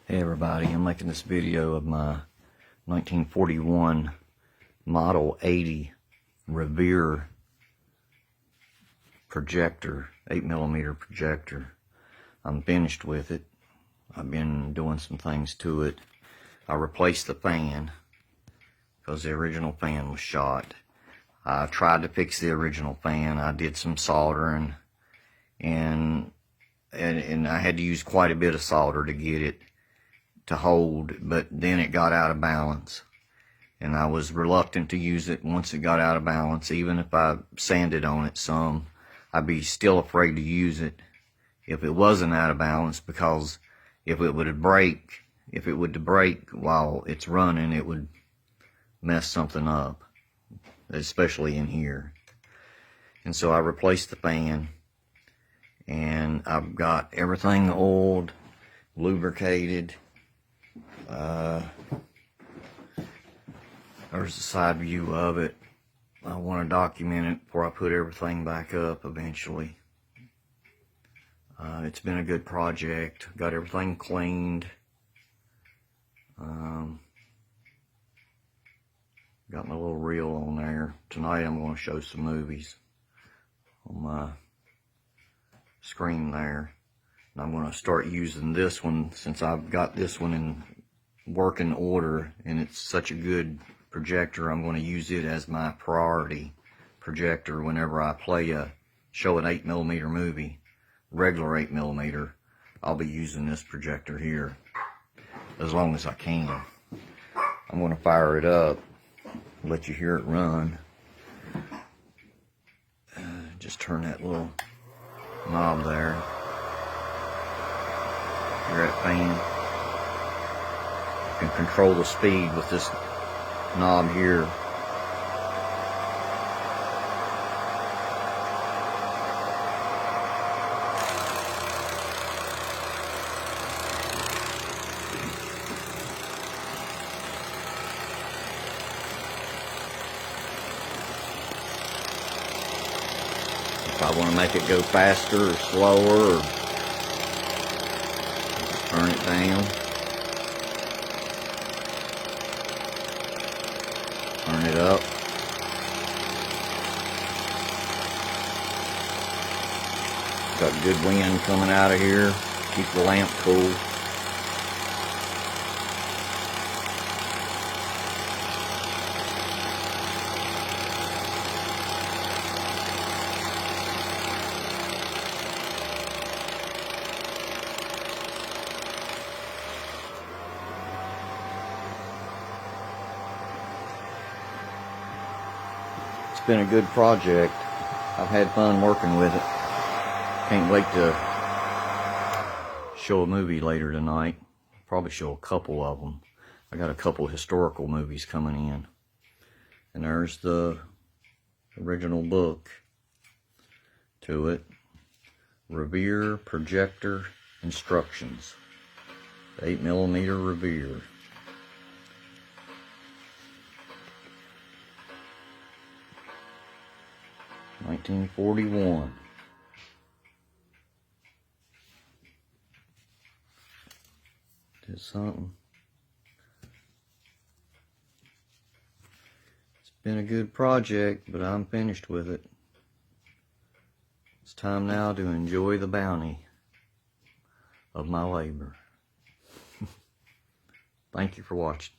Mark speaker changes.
Speaker 1: Hey everybody, I'm making this video of my 1941 Model 80 Revere projector, 8mm projector. I'm finished with it. I've been doing some things to it. I replaced the fan because the original fan was shot. I tried to fix the original fan. I did some soldering and I had to use quite a bit of solder to get it to hold, but then it got out of balance and I was reluctant to use it once it got out of balance. Even if I sanded on it some, I'd be still afraid to use it if it wasn't out of balance, because if it would break while it's running, it would mess something up, especially in here. And so I replaced the fan, and I've got everything oiled, lubricated. There's the side view of it. I want to document it before I put everything back up eventually. It's been a good project. Got everything cleaned. Got my little reel on there. Tonight I'm going to show some movies on my screen there. And I'm going to start using this one since I've got this one in working order and it's such a good projector. I'm going to use it as my priority projector whenever I show an 8mm movie, regular 8mm. I'll be using this projector here as long as I can. I'm going to fire it up, let you hear it run. Just turn that little knob there. Hear that fan? You can control the speed with this knob here. If I want to make it go faster or slower, just turn it down. Turn it up. Got good wind coming out of here. Keep the lamp cool. It's been a good project. I've had fun working with it. Can't wait to show a movie later tonight. Probably show a couple of them. I got a couple historical movies coming in. And there's the original book to it. Revere Projector Instructions. 8mm Revere. $1941. Did something. It's been a good project, but I'm finished with it. It's time now to enjoy the bounty of my labor. Thank you for watching.